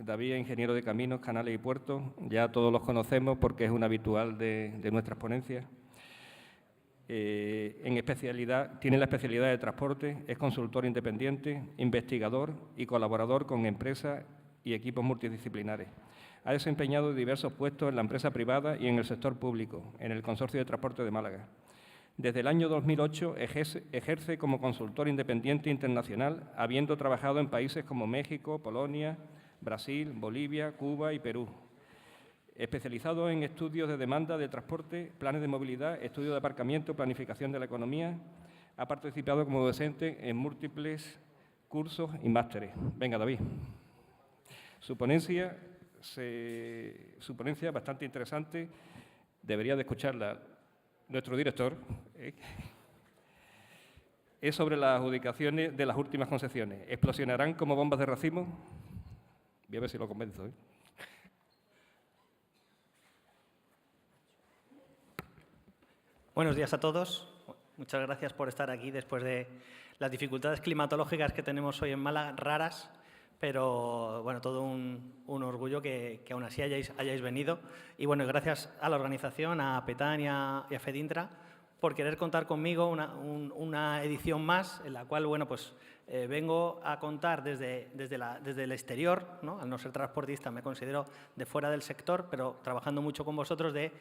David, ingeniero de caminos, canales y puertos. Ya todos los conocemos porque es un habitual de nuestras ponencias. Tiene la especialidad de transporte, es consultor independiente, investigador y colaborador con empresas y equipos multidisciplinares. Ha desempeñado diversos puestos en la empresa privada y en el sector público, en el Consorcio de Transporte de Málaga. Desde el año 2008 ejerce como consultor independiente internacional, habiendo trabajado en países como México, Polonia, Brasil, Bolivia, Cuba y Perú. Especializado en estudios de demanda de transporte, planes de movilidad, estudio de aparcamiento, planificación de la economía. Ha participado como docente en múltiples cursos y másteres. Venga, David. Su ponencia bastante interesante, debería de escucharla nuestro director. Es sobre las adjudicaciones de las últimas concesiones. ¿Explosionarán como bombas de racimo? Voy a ver si lo convenzo. Buenos días a todos. Muchas gracias por estar aquí después de las dificultades climatológicas que tenemos hoy en Málaga, raras, pero bueno, todo un orgullo que aún así hayáis venido. Y bueno, gracias a la organización, a Petán y a FEDINTRA, por querer contar conmigo una edición más en la cual, bueno, pues vengo a contar desde el exterior, ¿no? Al no ser transportista me considero de fuera del sector, pero trabajando mucho con vosotros de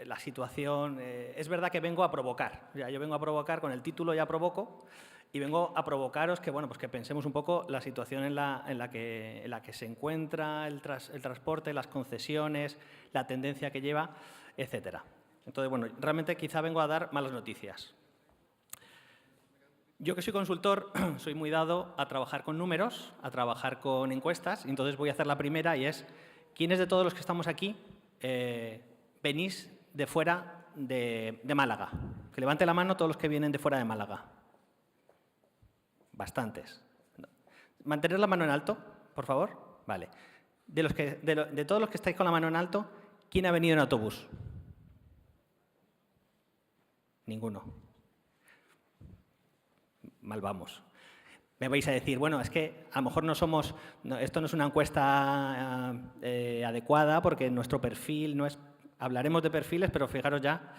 la situación. Es verdad que vengo a provocar, yo vengo a provocar con el título, ya provoco, y vengo a provocaros que, bueno, pues que pensemos un poco la situación en la que se encuentra el transporte, las concesiones, la tendencia que lleva, etcétera. Entonces, bueno, realmente quizá vengo a dar malas noticias. Yo que soy consultor, soy muy dado a trabajar con números, a trabajar con encuestas, y entonces voy a hacer la primera y es, ¿quiénes de todos los que estamos aquí venís de fuera de Málaga? Que levante la mano todos los que vienen de fuera de Málaga. Bastantes. Mantener la mano en alto, por favor. Vale. De todos los que estáis con la mano en alto, ¿quién ha venido en autobús? Ninguno. Mal vamos. Me vais a decir, bueno, es que a lo mejor esto no es una encuesta adecuada porque nuestro perfil no es... Hablaremos de perfiles, pero fijaros ya,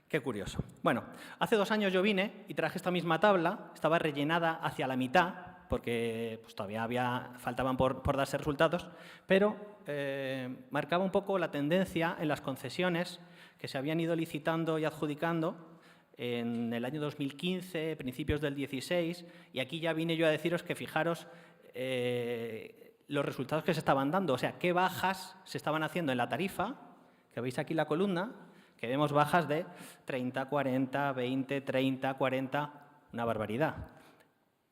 qué curioso. Bueno, hace 2 años yo vine y traje esta misma tabla, estaba rellenada hacia la mitad, porque pues, todavía faltaban por darse resultados, pero marcaba un poco la tendencia en las concesiones que se habían ido licitando y adjudicando en el año 2015, principios del 16, y aquí ya vine yo a deciros que fijaros los resultados que se estaban dando, o sea, qué bajas se estaban haciendo en la tarifa, que veis aquí la columna, que vemos bajas de 30, 40, 20, 30, 40, una barbaridad.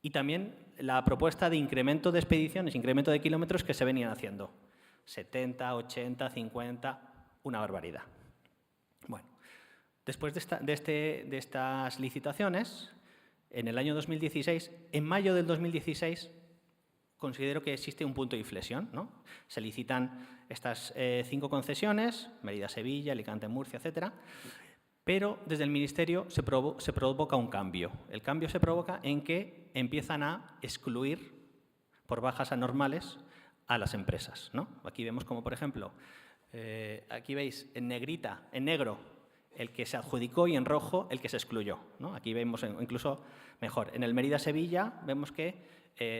Y también la propuesta de incremento de expediciones, incremento de kilómetros que se venían haciendo, 70, 80, 50, una barbaridad. Bueno. Después de estas licitaciones, en el año 2016, en mayo del 2016, considero que existe un punto de inflexión, ¿no? Se licitan estas 5 concesiones, Mérida-Sevilla, Alicante-Murcia, etcétera, pero desde el Ministerio se provoca un cambio. El cambio se provoca en que empiezan a excluir por bajas anormales a las empresas, ¿no? Aquí vemos como, por ejemplo, aquí veis en negrita, en negro, el que se adjudicó y en rojo el que se excluyó, ¿no? Aquí vemos incluso mejor. En el Mérida-Sevilla vemos que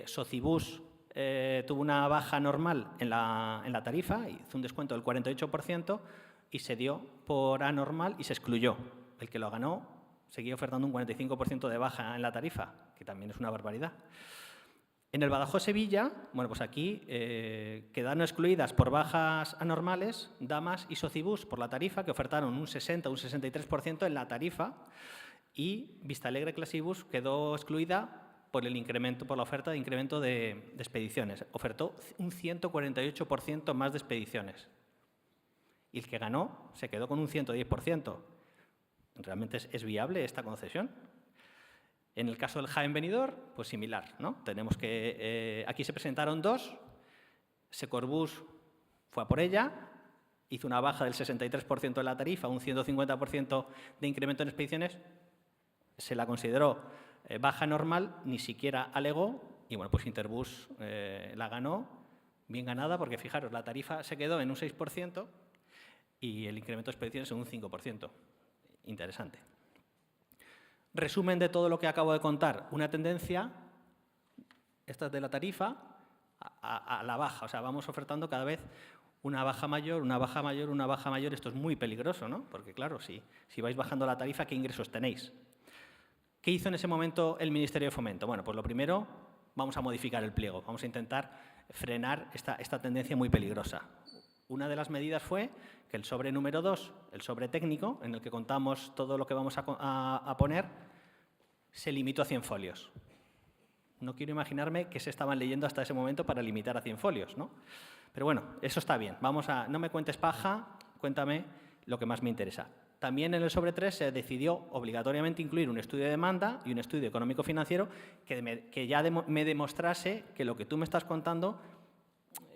Socibus tuvo una baja normal en la tarifa, hizo un descuento del 48% y se dio por anormal y se excluyó. El que lo ganó seguía ofertando un 45% de baja en la tarifa, que también es una barbaridad. En el Badajoz-Sevilla, bueno, pues aquí quedaron excluidas por bajas anormales Damas y Socibus por la tarifa, que ofertaron un 60 o un 63% en la tarifa, y Vistalegre Clasibus quedó excluida por la oferta de incremento de expediciones. Ofertó un 148% más de expediciones. Y el que ganó se quedó con un 110%. ¿Realmente es viable esta concesión? En el caso del Jaén Benidorm, pues similar, ¿no? Tenemos que aquí se presentaron 2, Secorbus fue a por ella, hizo una baja del 63% de la tarifa, un 150% de incremento en expediciones, se la consideró baja normal, ni siquiera alegó, y bueno, pues Interbus la ganó Bien ganada porque, fijaros, la tarifa se quedó en un 6% y el incremento de expediciones en un 5%. Interesante. Resumen de todo lo que acabo de contar. Una tendencia, esta es de la tarifa, a la baja. O sea, vamos ofertando cada vez una baja mayor, una baja mayor, una baja mayor. Esto es muy peligroso, ¿no? Porque, claro, si vais bajando la tarifa, ¿qué ingresos tenéis? ¿Qué hizo en ese momento el Ministerio de Fomento? Bueno, pues lo primero, vamos a modificar el pliego. Vamos a intentar frenar esta tendencia muy peligrosa. Una de las medidas fue que el sobre número 2, el sobre técnico, en el que contamos todo lo que vamos a poner, se limitó a 100 folios. No quiero imaginarme qué se estaban leyendo hasta ese momento para limitar a 100 folios, ¿no? Pero bueno, eso está bien. No me cuentes paja, cuéntame lo que más me interesa. También en el sobre 3 se decidió obligatoriamente incluir un estudio de demanda y un estudio económico-financiero que ya me demostrase que lo que tú me estás contando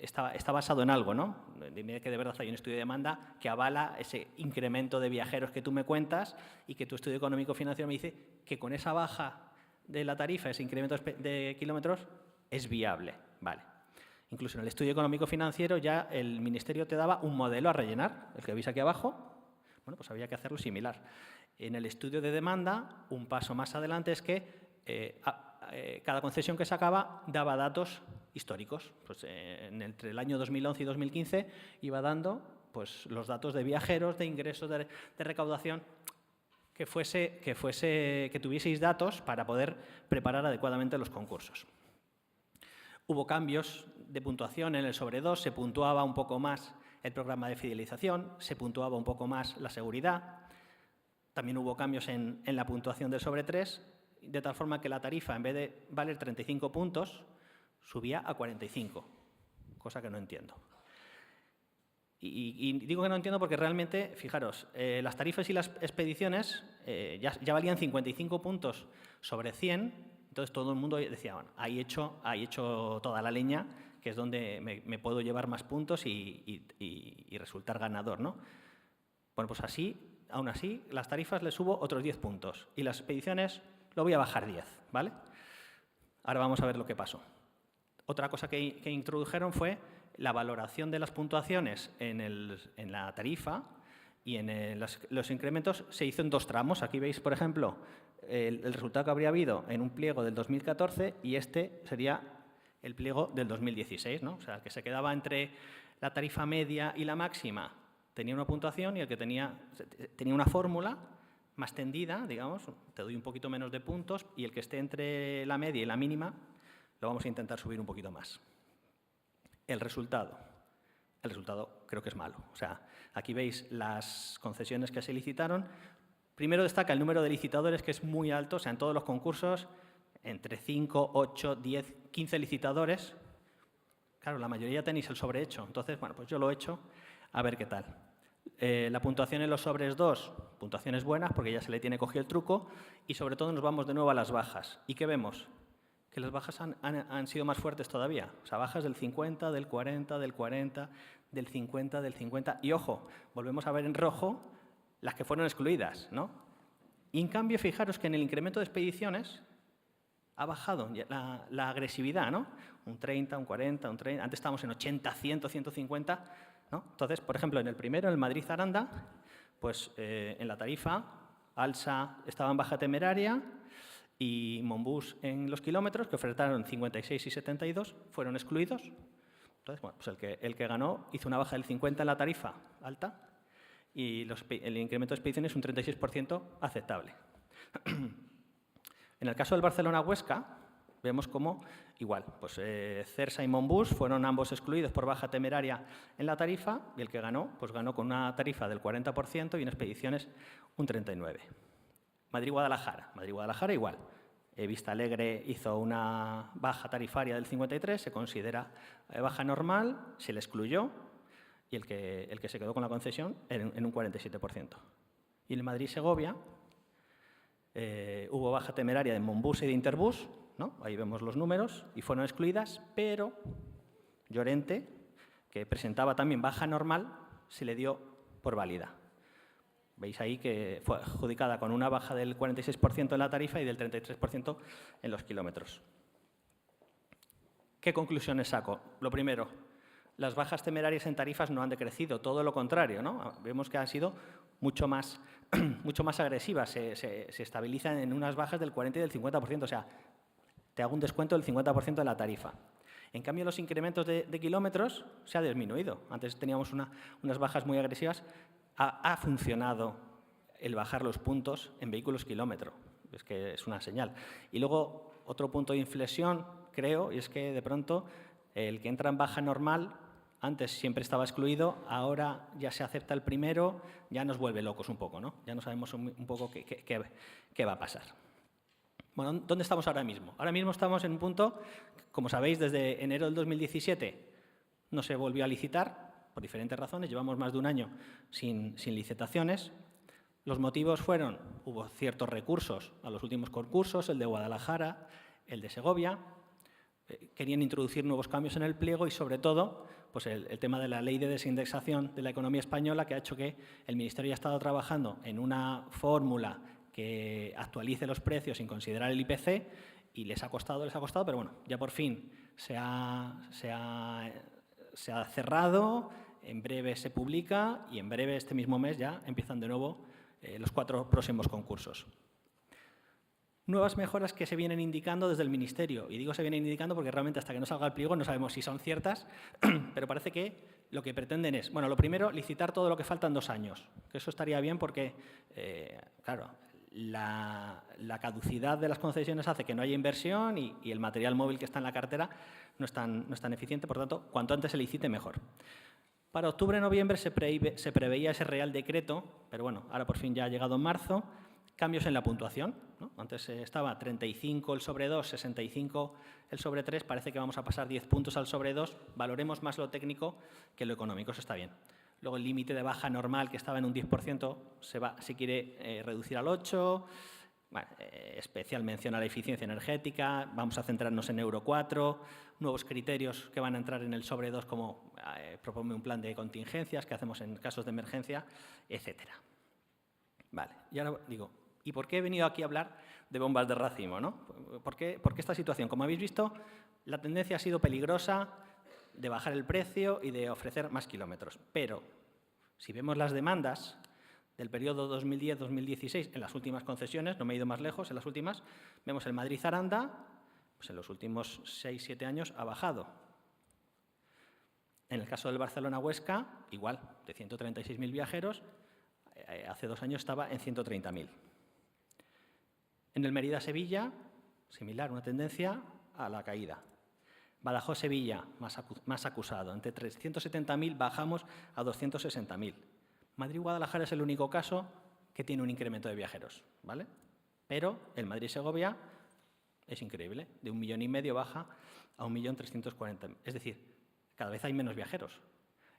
está basado en algo, ¿no? Dime que de verdad hay un estudio de demanda que avala ese incremento de viajeros que tú me cuentas y que tu estudio económico-financiero me dice que con esa baja de la tarifa, ese incremento de kilómetros, es viable. Vale. Incluso en el estudio económico-financiero ya el Ministerio te daba un modelo a rellenar, el que veis aquí abajo. Bueno, pues había que hacerlo similar. En el estudio de demanda, un paso más adelante es que cada concesión que sacaba daba datos históricos. Pues, entre el año 2011 y 2015 iba dando pues, los datos de viajeros, de ingresos, de recaudación, que tuvieseis datos para poder preparar adecuadamente los concursos. Hubo cambios de puntuación en el sobre 2, se puntuaba un poco más el programa de fidelización, se puntuaba un poco más la seguridad. También hubo cambios en la puntuación del sobre 3, de tal forma que la tarifa, en vez de valer 35 puntos, subía a 45, cosa que no entiendo. Y digo que no entiendo porque realmente, fijaros, las tarifas y las expediciones ya valían 55 puntos sobre 100, entonces todo el mundo decía, bueno, ahí he hecho toda la leña, que es donde me puedo llevar más puntos y resultar ganador, ¿no? Bueno, pues aún así, las tarifas les subo otros 10 puntos y las expediciones lo voy a bajar 10, ¿vale? Ahora vamos a ver lo que pasó. Otra cosa que introdujeron fue la valoración de las puntuaciones en la tarifa y en los incrementos se hizo en 2 tramos. Aquí veis, por ejemplo, el resultado que habría habido en un pliego del 2014 y este sería el pliego del 2016, ¿no? O sea, el que se quedaba entre la tarifa media y la máxima tenía una puntuación y el que tenía una fórmula más tendida, digamos, te doy un poquito menos de puntos y el que esté entre la media y la mínima lo vamos a intentar subir un poquito más. El resultado creo que es malo. O sea, aquí veis las concesiones que se licitaron. Primero destaca el número de licitadores, que es muy alto. O sea, en todos los concursos, entre 5, 8, 10, 15 licitadores. Claro, la mayoría tenéis el sobrehecho. Entonces, bueno, pues yo lo he hecho a ver qué tal. La puntuación en los sobres 2, puntuaciones buenas, porque ya se le tiene cogido el truco. Y sobre todo nos vamos de nuevo a las bajas. ¿Y qué vemos? Que las bajas han sido más fuertes todavía. O sea, bajas del 50, del 40, del 40, del 50, del 50. Y ojo, volvemos a ver en rojo las que fueron excluidas, ¿no? Y en cambio, fijaros que en el incremento de expediciones ha bajado la agresividad, ¿no? Un 30, un 40, un 30. Antes estábamos en 80, 100, 150, ¿no? Entonces, por ejemplo, en el primero, en el Madrid-Aranda, pues en la tarifa, Alsa estaba en baja temeraria, y Monbús en los kilómetros, que ofertaron 56 y 72, fueron excluidos. Entonces, bueno, pues el que ganó hizo una baja del 50 en la tarifa alta y el incremento de expediciones un 36% aceptable. En el caso del Barcelona-Huesca, vemos cómo, igual, pues Cersa y Monbús fueron ambos excluidos por baja temeraria en la tarifa y el que ganó, pues ganó con una tarifa del 40% y en expediciones un 39%. Madrid-Guadalajara igual. Vista Alegre hizo una baja tarifaria del 53, se considera baja normal, se le excluyó y el que se quedó con la concesión en un 47%. Y en Madrid-Segovia hubo baja temeraria de Monbús y de Interbús, ¿no? Ahí vemos los números y fueron excluidas, pero Llorente, que presentaba también baja normal, se le dio por válida. Veis ahí que fue adjudicada con una baja del 46% en la tarifa y del 33% en los kilómetros. ¿Qué conclusiones saco? Lo primero, las bajas temerarias en tarifas no han decrecido, todo lo contrario, ¿no? Vemos que han sido mucho más agresivas, se estabilizan en unas bajas del 40 y del 50%, o sea, te hago un descuento del 50% de la tarifa. En cambio, los incrementos de kilómetros se ha disminuido. Antes teníamos unas bajas muy agresivas. Ha funcionado el bajar los puntos en vehículos kilómetro. Es que es una señal. Y luego, otro punto de inflexión, creo, y es que de pronto el que entra en baja normal, antes siempre estaba excluido, ahora ya se acepta el primero, ya nos vuelve locos un poco, ¿no? Ya no sabemos un poco qué va a pasar. Bueno, ¿dónde estamos ahora mismo? Ahora mismo estamos en un punto, como sabéis, desde enero del 2017 no se volvió a licitar, por diferentes razones, llevamos más de un año sin licitaciones. Los motivos fueron, hubo ciertos recursos a los últimos concursos, el de Guadalajara, el de Segovia, querían introducir nuevos cambios en el pliego y, sobre todo, pues el tema de la ley de desindexación de la economía española, que ha hecho que el Ministerio haya estado trabajando en una fórmula que actualice los precios sin considerar el IPC, y les ha costado, pero bueno, ya por fin se ha cerrado, en breve se publica y en breve, este mismo mes, ya empiezan de nuevo los 4 próximos concursos. Nuevas mejoras que se vienen indicando desde el Ministerio, y digo se vienen indicando porque realmente hasta que no salga el pliego no sabemos si son ciertas, pero parece que lo que pretenden es, bueno, lo primero, licitar todo lo que falta en 2 años, que eso estaría bien porque, claro, la caducidad de las concesiones hace que no haya inversión y el material móvil que está en la cartera no es tan eficiente, por tanto, cuanto antes se licite, mejor. Para octubre-noviembre se preveía ese Real Decreto, pero bueno, ahora por fin ya ha llegado en marzo. Cambios en la puntuación, ¿no? Antes estaba 35 el sobre 2, 65 el sobre 3, parece que vamos a pasar 10 puntos al sobre 2, valoremos más lo técnico que lo económico, eso está bien. Luego el límite de baja normal, que estaba en un 10%, se quiere reducir al 8%, bueno, especial mención a la eficiencia energética, vamos a centrarnos en Euro 4, nuevos criterios que van a entrar en el sobre 2, como propone un plan de contingencias que hacemos en casos de emergencia, etcétera. Vale, y ahora digo, ¿y por qué he venido aquí a hablar de bombas de racimo, ¿no? ¿Por qué esta situación? Como habéis visto, la tendencia ha sido peligrosa de bajar el precio y de ofrecer más kilómetros. Pero, si vemos las demandas del periodo 2010-2016, en las últimas concesiones, no me he ido más lejos, en las últimas, vemos el Madrid-Aranda, pues en los últimos 6-7 años ha bajado. En el caso del Barcelona-Huesca, igual, de 136.000 viajeros, hace 2 años estaba en 130.000. En el Mérida-Sevilla, similar, una tendencia a la caída. Badajoz-Sevilla, más acusado. Entre 370.000 bajamos a 260.000. Madrid-Guadalajara es el único caso que tiene un incremento de viajeros, ¿vale? Pero el Madrid-Segovia es increíble. De 1,5 millones baja a 1.340.000. Es decir, cada vez hay menos viajeros.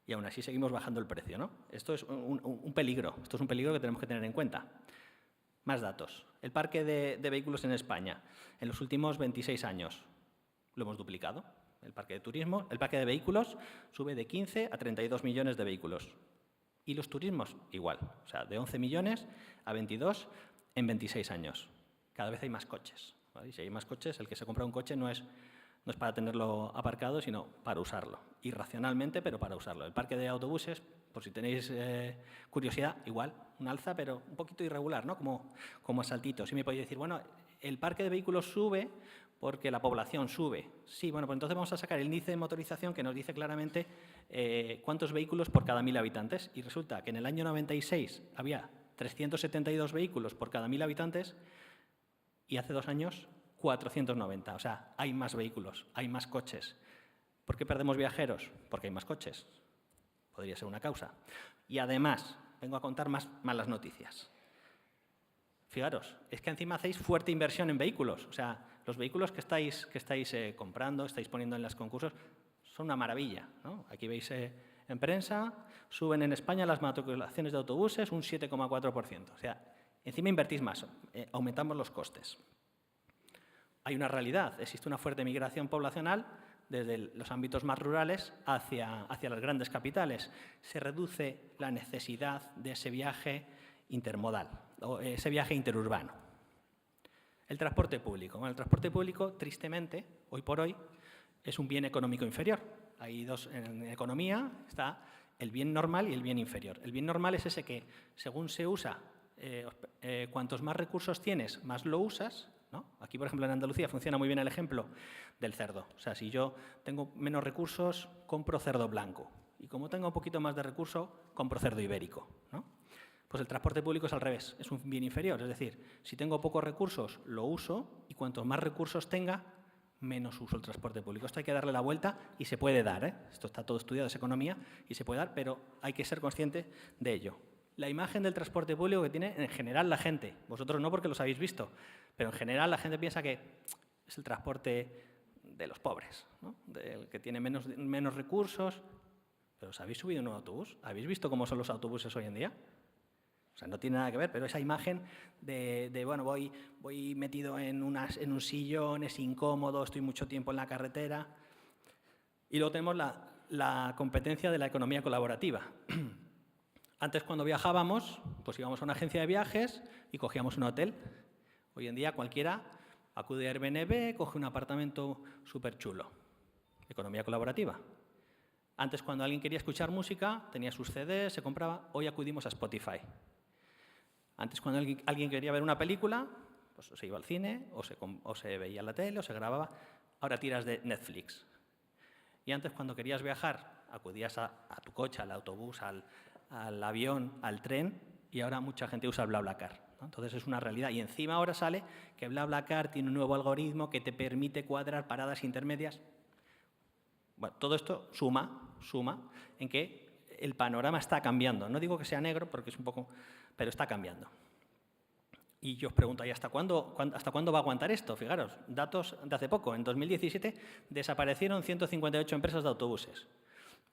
Y aún así seguimos bajando el precio, ¿no? Esto es un peligro. Esto es un peligro que tenemos que tener en cuenta. Más datos. El parque de vehículos en España, en los últimos 26 años, lo hemos duplicado. El parque de turismo, el parque de vehículos sube de 15 a 32 millones de vehículos. Y los turismos, igual. O sea, de 11 millones a 22 en 26 años. Cada vez hay más coches, ¿vale? Y si hay más coches, el que se compra un coche no es para tenerlo aparcado, sino para usarlo. Irracionalmente, pero para usarlo. El parque de autobuses, por si tenéis curiosidad, igual, un alza, pero un poquito irregular, ¿no? Como a saltitos. Y me podéis decir, bueno, el parque de vehículos sube porque la población sube. Sí, bueno, pues entonces vamos a sacar el índice de motorización que nos dice claramente cuántos vehículos por cada 1.000 habitantes. Y resulta que en el año 96 había 372 vehículos por cada 1.000 habitantes y hace 2 años 490. O sea, hay más vehículos, hay más coches. ¿Por qué perdemos viajeros? Porque hay más coches. Podría ser una causa. Y además, vengo a contar más malas noticias. Fijaros, es que encima hacéis fuerte inversión en vehículos. O sea, los vehículos que estáis comprando, estáis poniendo en los concursos, son una maravilla, ¿no? Aquí veis en prensa, suben en España las matriculaciones de autobuses un 7,4%. O sea, encima invertís más, aumentamos los costes. Hay una realidad, existe una fuerte migración poblacional desde los ámbitos más rurales hacia las grandes capitales. Se reduce la necesidad de ese viaje intermodal, o ese viaje interurbano. El transporte público. Bueno, el transporte público, tristemente, hoy por hoy, es un bien económico inferior. Hay dos, en economía está el bien normal y el bien inferior. El bien normal es ese que, según se usa, cuantos más recursos tienes, más lo usas, ¿no? Aquí, por ejemplo, en Andalucía funciona muy bien el ejemplo del cerdo. O sea, si yo tengo menos recursos, compro cerdo blanco. Y como tengo un poquito más de recursos, compro cerdo ibérico, ¿no? Pues el transporte público es al revés, es un bien inferior. Es decir, si tengo pocos recursos, lo uso, y cuantos más recursos tenga, menos uso el transporte público. Esto hay que darle la vuelta y se puede dar, ¿eh? Esto está todo estudiado, es economía y se puede dar, pero hay que ser consciente de ello. La imagen del transporte público que tiene en general la gente, vosotros no porque los habéis visto, pero en general la gente piensa que es el transporte de los pobres, ¿no? Del que tiene menos recursos. ¿Pero os habéis subido en un autobús? ¿Habéis visto cómo son los autobuses hoy en día? O sea, no tiene nada que ver, pero esa imagen bueno, voy metido en un sillón, es incómodo, estoy mucho tiempo en la carretera. Y luego tenemos la competencia de la economía colaborativa. Antes, cuando viajábamos, pues íbamos a una agencia de viajes y cogíamos un hotel. Hoy en día cualquiera acude a Airbnb, coge un apartamento súper chulo. Economía colaborativa. Antes, cuando alguien quería escuchar música, tenía sus CDs, se compraba. Hoy acudimos a Spotify. Antes, cuando alguien quería ver una película, pues se iba al cine, o se veía la tele, o se grababa. Ahora tiras de Netflix. Y antes, cuando querías viajar, acudías a tu coche, al autobús, al avión, al tren, y ahora mucha gente usa BlaBlaCar, ¿no? Entonces es una realidad. Y encima ahora sale que BlaBlaCar tiene un nuevo algoritmo que te permite cuadrar paradas intermedias. Bueno, todo esto suma en que el panorama está cambiando. No digo que sea negro, porque es un poco, pero está cambiando. Y yo os pregunto, ¿y hasta cuándo va a aguantar esto? Fijaros, datos de hace poco. En 2017 desaparecieron 158 empresas de autobuses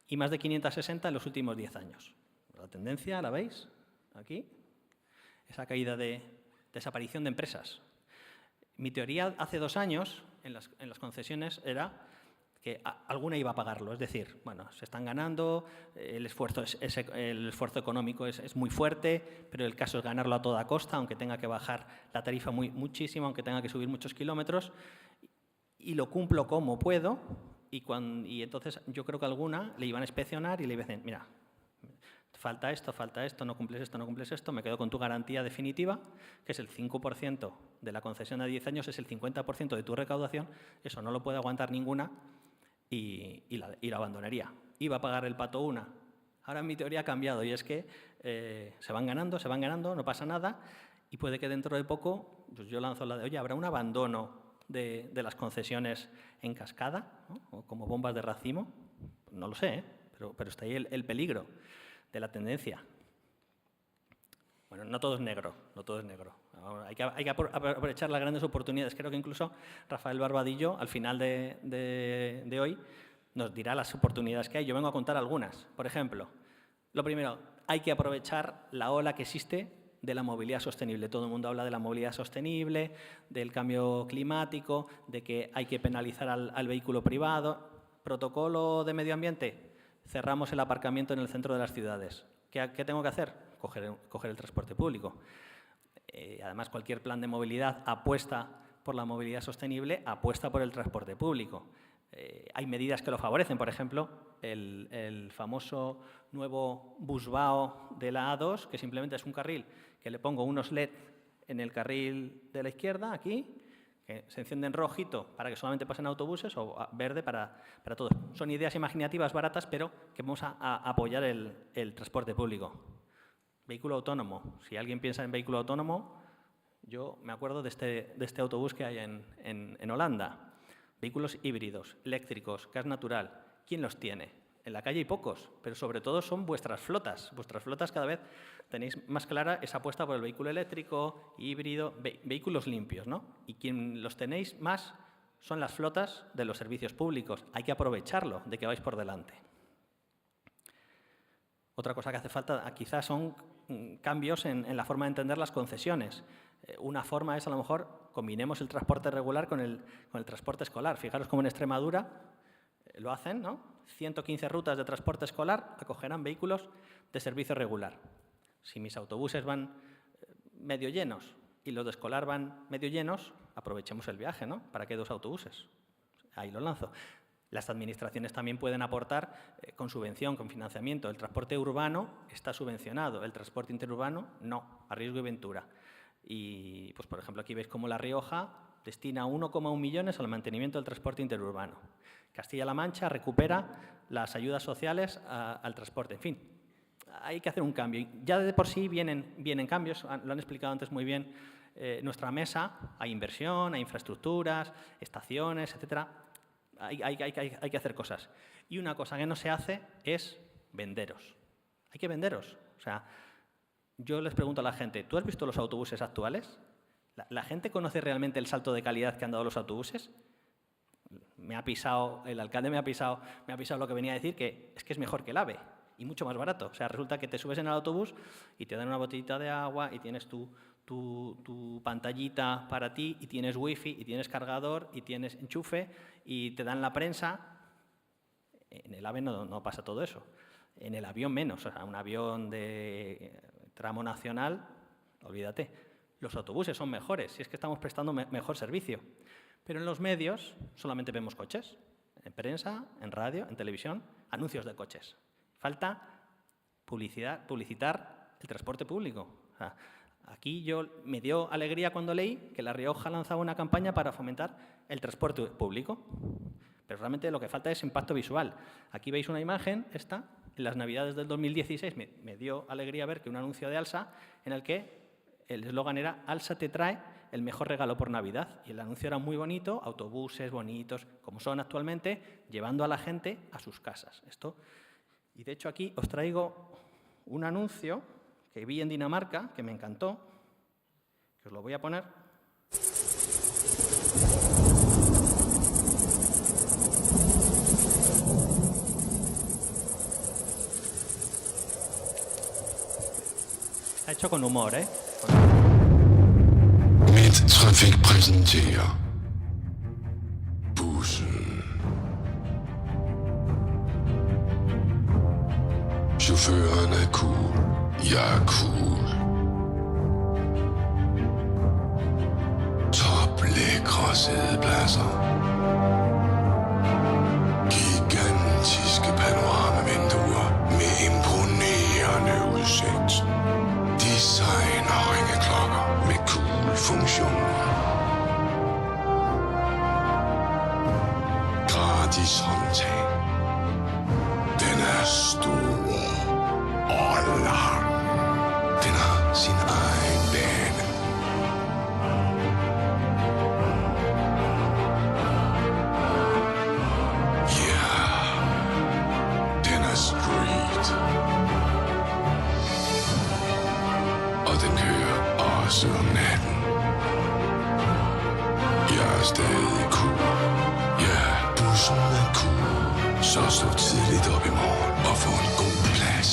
y más de 560 en los últimos 10 años. La tendencia, ¿la veis? Aquí. Esa caída de desaparición de empresas. Mi teoría hace 2 años en las concesiones era que alguna iba a pagarlo. Es decir, bueno, se están ganando, el esfuerzo económico es muy fuerte, pero el caso es ganarlo a toda costa, aunque tenga que bajar la tarifa muchísimo, aunque tenga que subir muchos kilómetros, y lo cumplo como puedo, y entonces yo creo que alguna le iban a inspeccionar y le iban a decir, mira, falta esto, no cumples esto, me quedo con tu garantía definitiva, que es el 5% de la concesión a 10 años, es el 50% de tu recaudación, eso no lo puede aguantar ninguna, y la abandonaría. Iba a pagar el pato una. Ahora mi teoría ha cambiado y es que se van ganando, no pasa nada y puede que dentro de poco, pues yo lanzo la de, oye, ¿habrá un abandono de las concesiones en cascada, ¿no? O como bombas de racimo? No lo sé, ¿eh? pero está ahí el peligro de la tendencia. Bueno, no todo es negro, no todo es negro. Hay que aprovechar las grandes oportunidades. Creo que incluso Rafael Barbadillo, al final de hoy, nos dirá las oportunidades que hay. Yo vengo a contar algunas. Por ejemplo, lo primero, hay que aprovechar la ola que existe de la movilidad sostenible. Todo el mundo habla de la movilidad sostenible, del cambio climático, de que hay que penalizar al vehículo privado. Protocolo de medio ambiente, cerramos el aparcamiento en el centro de las ciudades. ¿Qué tengo que hacer? Coger el transporte público. Además, cualquier plan de movilidad apuesta por la movilidad sostenible, apuesta por el transporte público. Hay medidas que lo favorecen, por ejemplo, el famoso nuevo busvao de la A2, que simplemente es un carril que le pongo unos LED en el carril de la izquierda, aquí, que se enciende en rojito para que solamente pasen autobuses o verde para todos. Son ideas imaginativas baratas, pero que vamos a apoyar el transporte público. Vehículo autónomo. Si alguien piensa en vehículo autónomo, yo me acuerdo de este autobús que hay en Holanda. Vehículos híbridos, eléctricos, gas natural. ¿Quién los tiene? En la calle hay pocos, pero sobre todo son vuestras flotas. Vuestras flotas cada vez tenéis más clara esa apuesta por el vehículo eléctrico, híbrido, vehículos limpios, ¿no? Y quien los tenéis más son las flotas de los servicios públicos. Hay que aprovecharlo, de que vais por delante. Otra cosa que hace falta quizás son cambios en la forma de entender las concesiones. Una forma es, a lo mejor, combinemos el transporte regular con el transporte escolar. Fijaros cómo en Extremadura lo hacen, ¿no? 115 rutas de transporte escolar acogerán vehículos de servicio regular. Si mis autobuses van medio llenos y los de escolar van medio llenos, aprovechemos el viaje, ¿no? ¿Para qué 2 autobuses? Ahí lo lanzo. Las administraciones también pueden aportar con subvención, con financiamiento. El transporte urbano está subvencionado, el transporte interurbano no, a riesgo y ventura. Y, pues, por ejemplo, aquí veis cómo La Rioja destina 1,1 millones al mantenimiento del transporte interurbano. Castilla-La Mancha recupera las ayudas sociales al transporte. En fin, hay que hacer un cambio. Ya de por sí vienen cambios, lo han explicado antes muy bien nuestra mesa. Hay inversión, hay infraestructuras, estaciones, etcétera. Hay que hacer cosas. Y una cosa que no se hace es venderos. Hay que venderos. O sea, yo les pregunto a la gente, ¿tú has visto los autobuses actuales? ¿La gente conoce realmente el salto de calidad que han dado los autobuses? El alcalde me ha pisado lo que venía a decir, que es mejor que el AVE y mucho más barato. O sea, resulta que te subes en el autobús y te dan una botellita de agua y tienes tu pantallita para ti y tienes wifi y tienes cargador y tienes enchufe y te dan la prensa. En el AVE no pasa todo eso. En el avión menos. O sea, un avión de tramo nacional, olvídate. Los autobuses son mejores, si es que estamos prestando mejor servicio. Pero en los medios solamente vemos coches. En prensa, en radio, en televisión, anuncios de coches. Falta publicitar el transporte público. O sea, aquí me dio alegría cuando leí que La Rioja lanzaba una campaña para fomentar el transporte público. Pero realmente lo que falta es impacto visual. Aquí veis una imagen, esta, en las Navidades del 2016, me dio alegría ver que un anuncio de Alsa en el que el eslogan era «Alsa te trae el mejor regalo por Navidad». Y el anuncio era muy bonito, autobuses bonitos, como son actualmente, llevando a la gente a sus casas. Y de hecho aquí os traigo un anuncio que vi en Dinamarca, que me encantó, que os lo voy a poner. Está hecho con humor, ¿eh? Midtrafik præsenterer Bussen. Chaufføren er cool, jeg er cool. Toplækre sædepladser. Gigantiske panoramavinduer med imponerende udsigt. Designer ringeklokker med cool funktioner. Gratis håndtag. Den er stor og lang. Den har sin egen bane. Ja, den er street. Og den kører også om natten. Jeg er stadig cool. Ja, bussen er cool. Så stå tidligt op i morgen og få en god plads.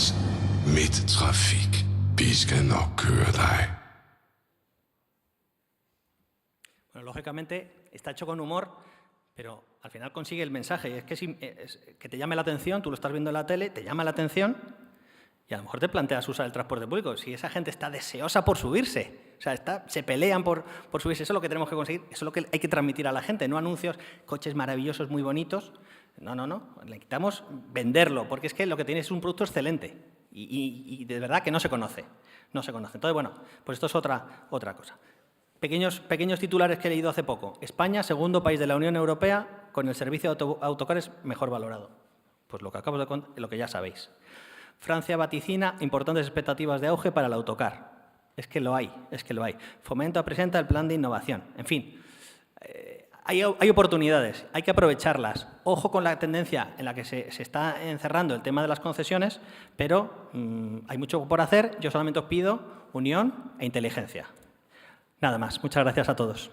Midtrafik. Vi skal nok køre dig. Bueno, lógicamente está hecho con humor, pero al final consigue el mensaje. Es que te llame la atención, tú lo estás viendo en la tele, te llama la atención y a lo mejor te planteas usar el transporte público. Si esa gente está deseosa por subirse, o sea, se pelean por subirse, eso es lo que tenemos que conseguir, eso es lo que hay que transmitir a la gente, no anuncios, coches maravillosos, muy bonitos. No, necesitamos venderlo, porque es que lo que tiene es un producto excelente y de verdad que no se conoce. Entonces, bueno, pues esto es otra cosa. Pequeños titulares que he leído hace poco. España, segundo país de la Unión Europea con el servicio de autocares mejor valorado. Pues lo que acabo de contar, lo que ya sabéis. Francia vaticina importantes expectativas de auge para el autocar. Es que lo hay. Fomento presenta el plan de innovación. En fin, hay oportunidades, hay que aprovecharlas. Ojo con la tendencia en la que se está encerrando el tema de las concesiones, pero hay mucho por hacer. Yo solamente os pido unión e inteligencia. Nada más. Muchas gracias a todos.